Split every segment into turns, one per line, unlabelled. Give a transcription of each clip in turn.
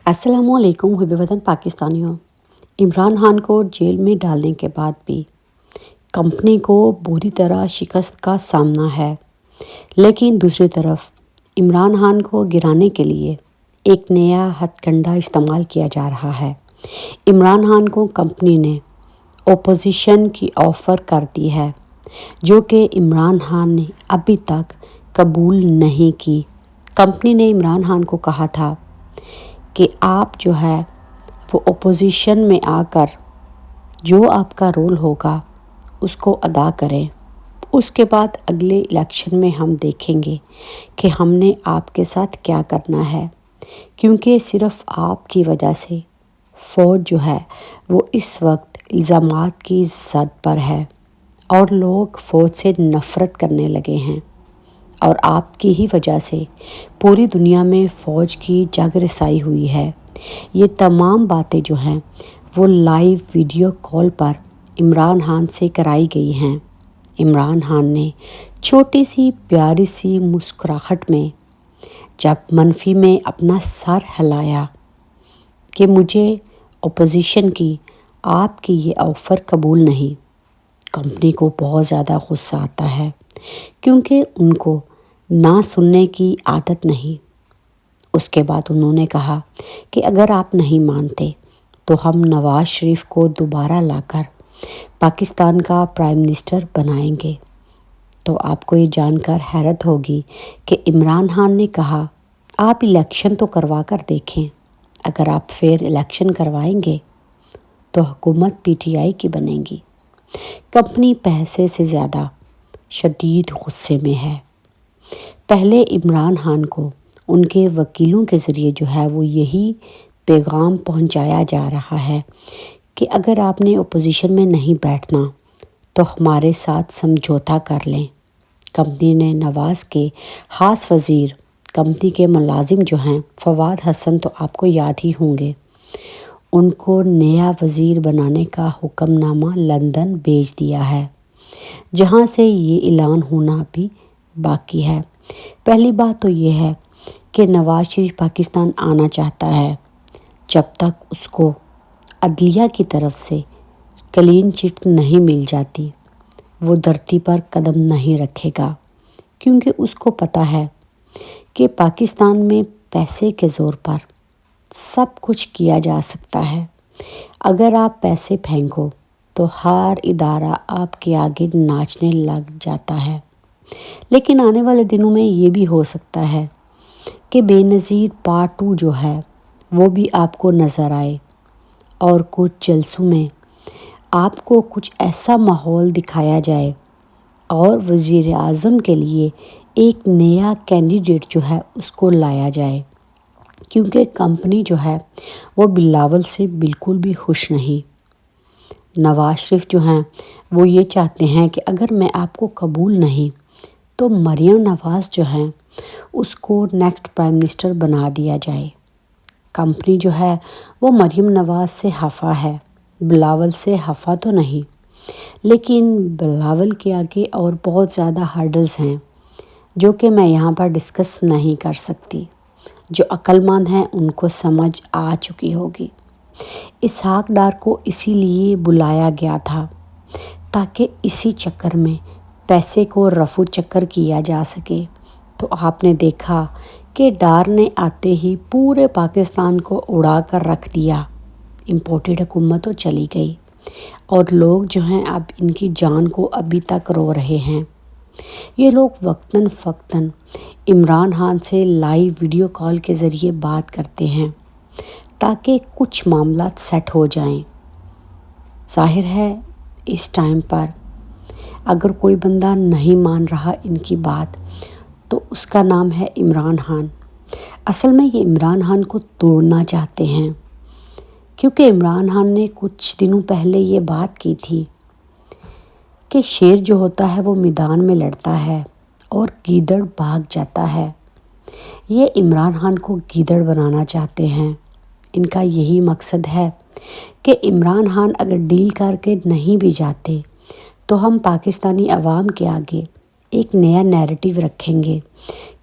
अस्सलाम वालेकुम हुब्बे वतन पाकिस्तानियों। इमरान खान को जेल में डालने के बाद भी कंपनी को बुरी तरह शिकस्त का सामना है, लेकिन दूसरी तरफ इमरान खान को गिराने के लिए एक नया हथकंडा इस्तेमाल किया जा रहा है। इमरान खान को कंपनी ने ओपोजिशन की ऑफ़र कर दी है, जो कि इमरान खान ने अभी तक कबूल नहीं की। कंपनी ने इमरान खान को कहा था कि आप जो है वो ओपोजिशन में आकर जो आपका रोल होगा उसको अदा करें। उसके बाद अगले इलेक्शन में हम देखेंगे कि हमने आपके साथ क्या करना है, क्योंकि सिर्फ आपकी वजह से फ़ौज जो है वो इस वक्त इल्ज़ामात की ज़द पर है और लोग फ़ौज से नफ़रत करने लगे हैं। और आपकी ही वजह से पूरी दुनिया में फ़ौज की जग रसाई हुई है। ये तमाम बातें जो हैं वो लाइव वीडियो कॉल पर इमरान खान से कराई गई हैं। इमरान खान ने छोटी सी प्यारी सी मुस्कुराहट में जब मनफी में अपना सर हिलाया कि मुझे अपोजिशन की आपकी ये ऑफ़र कबूल नहीं, कंपनी को बहुत ज़्यादा गुस्सा आता है, क्योंकि उनको ना सुनने की आदत नहीं। उसके बाद उन्होंने कहा कि अगर आप नहीं मानते तो हम नवाज़ शरीफ को दोबारा लाकर पाकिस्तान का प्राइम मिनिस्टर बनाएंगे। तो आपको ये जानकर हैरत होगी कि इमरान खान ने कहा आप इलेक्शन तो करवा कर देखें, अगर आप फेयर इलेक्शन करवाएंगे तो हुकूमत पीटीआई की बनेगी। कंपनी पैसे से ज़्यादा शदीद गुस्से में है। पहले इमरान खान को उनके वकीलों के ज़रिए जो है वो यही पैगाम पहुंचाया जा रहा है कि अगर आपने अपोजिशन में नहीं बैठना तो हमारे साथ समझौता कर लें। कंपनी ने नवाज़ के ख़ास वज़ीर, कंपनी के मुलाजिम जो हैं फवाद हसन, तो आपको याद ही होंगे, उनको नया वज़ीर बनाने का हुक्मनामा लंदन भेज दिया है, जहां से ये ऐलान होना भी बाकी है। पहली बात तो ये है कि नवाज़ शरीफ पाकिस्तान आना चाहता है, जब तक उसको अदलिया की तरफ से क्लीन चिट नहीं मिल जाती वो धरती पर कदम नहीं रखेगा, क्योंकि उसको पता है कि पाकिस्तान में पैसे के ज़ोर पर सब कुछ किया जा सकता है। अगर आप पैसे फेंको तो हर इदारा आपके आगे नाचने लग जाता है। लेकिन आने वाले दिनों में ये भी हो सकता है कि बेनज़ीर पार्ट 2 जो है वो भी आपको नज़र आए और कुछ जलसों में आपको कुछ ऐसा माहौल दिखाया जाए और वज़ीर आज़म के लिए एक नया कैंडिडेट जो है उसको लाया जाए, क्योंकि कंपनी जो है वो बिलावल से बिल्कुल भी खुश नहीं। नवाज़ शरीफ जो हैं वो ये चाहते हैं कि अगर मैं आपको कबूल नहीं तो मरियम नवाज़ जो हैं उसको नेक्स्ट प्राइम मिनिस्टर बना दिया जाए। कंपनी जो है वो मरियम नवाज़ से हफ़ा है, बिलावल से हफ़ा तो नहीं, लेकिन बिलावल के आगे और बहुत ज़्यादा हर्डल्स हैं जो कि मैं यहाँ पर डिस्कस नहीं कर सकती। जो अक्लमंद हैं उनको समझ आ चुकी होगी। इसहाक डार को इसीलिए बुलाया गया था ताकि इसी चक्कर में पैसे को रफू चक्कर किया जा सके। तो आपने देखा कि डार ने आते ही पूरे पाकिस्तान को उड़ा कर रख दिया। इम्पोर्टेड हुकूमत तो चली गई और लोग जो हैं अब इनकी जान को अभी तक रो रहे हैं। ये लोग वक्तन फ़क्तन इमरान खान से लाइव वीडियो कॉल के ज़रिए बात करते हैं ताकि कुछ मामला सेट हो जाएं। ज़ाहिर है इस टाइम पर अगर कोई बंदा नहीं मान रहा इनकी बात तो उसका नाम है इमरान खान। असल में ये इमरान खान को तोड़ना चाहते हैं, क्योंकि इमरान खान ने कुछ दिनों पहले ये बात की थी कि शेर जो होता है वो मैदान में लड़ता है और गीदड़ भाग जाता है। ये इमरान खान को गीदड़ बनाना चाहते हैं। इनका यही मकसद है कि इमरान खान अगर डील करके नहीं भी जाते तो हम पाकिस्तानी अवाम के आगे एक नया नैरेटिव रखेंगे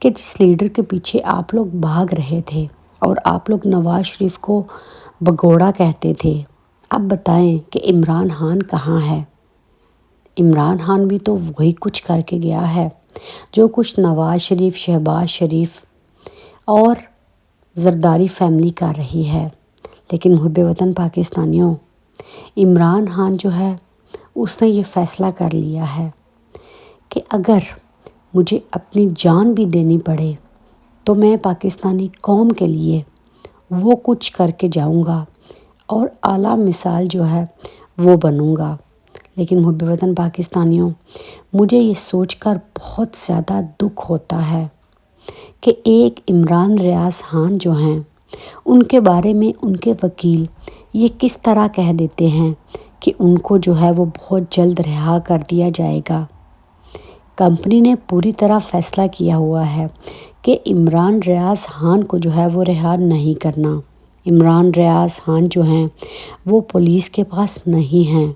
कि जिस लीडर के पीछे आप लोग भाग रहे थे اور آپ لوگ نواز شریف کو بگوڑا کہتے تھے۔ اب بتائیں کہ عمران خان کہاں ہے؟ عمران خان بھی تو وہی کچھ کر کے گیا ہے جو کچھ نواز شریف، شہباز شریف اور زرداری فیملی کر رہی ہے۔ لیکن محب وطن پاکستانیوں، عمران خان جو ہے اس نے یہ فیصلہ کر لیا ہے کہ اگر مجھے اپنی جان بھی دینی پڑے تو میں پاکستانی قوم کے لیے وہ کچھ کر کے جاؤں گا اور اعلیٰ مثال جو ہے وہ بنوں گا۔ لیکن محب وطن پاکستانیوں، مجھے یہ سوچ کر بہت زیادہ دکھ ہوتا ہے کہ ایک عمران ریاض خان جو ہیں ان کے بارے میں ان کے وکیل یہ کس طرح کہہ دیتے ہیں کہ ان کو جو ہے وہ بہت جلد رہا کر دیا جائے گا۔ کمپنی نے پوری طرح فیصلہ کیا ہوا ہے کہ عمران ریاض خان کو جو ہے وہ رہا نہیں کرنا۔ عمران ریاض خان جو ہیں وہ پولیس کے پاس نہیں ہیں،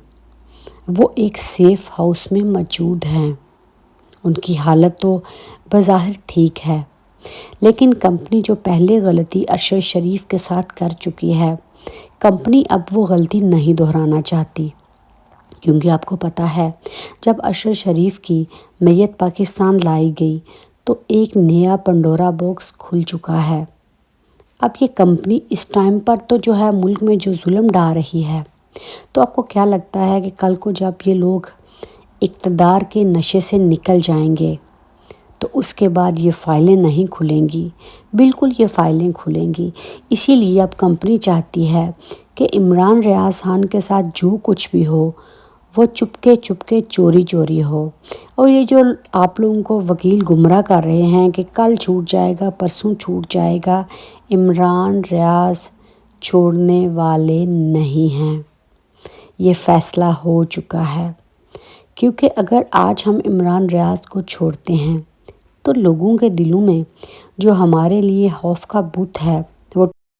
وہ ایک سیف ہاؤس میں موجود ہیں۔ ان کی حالت تو بظاہر ٹھیک ہے، لیکن کمپنی جو پہلے غلطی ارشد شریف کے ساتھ کر چکی ہے، کمپنی اب وہ غلطی نہیں دہرانا چاہتی، کیونکہ آپ کو پتہ ہے جب ارشد شریف کی میت پاکستان لائی گئی تو ایک نیا پنڈورا باکس کھل چکا ہے۔ اب یہ کمپنی اس ٹائم پر تو جو ہے ملک میں جو ظلم ڈھا رہی ہے، تو آپ کو کیا لگتا ہے کہ کل کو جب یہ لوگ اقتدار کے نشے سے نکل جائیں گے تو اس کے بعد یہ فائلیں نہیں کھلیں گی؟ بالکل یہ فائلیں کھلیں گی۔ اسی لیے اب کمپنی چاہتی ہے کہ عمران ریاض خان کے ساتھ جو کچھ بھی ہو وہ چپکے چوری ہو۔ اور یہ جو آپ لوگوں کو وکیل گمراہ کر رہے ہیں کہ کل چھوٹ جائے گا، پرسوں چھوٹ جائے گا، عمران ریاض چھوڑنے والے نہیں ہیں۔ یہ فیصلہ ہو چکا ہے، کیونکہ اگر آج ہم عمران ریاض کو چھوڑتے ہیں تو لوگوں کے دلوں میں جو ہمارے لیے خوف کا بت ہے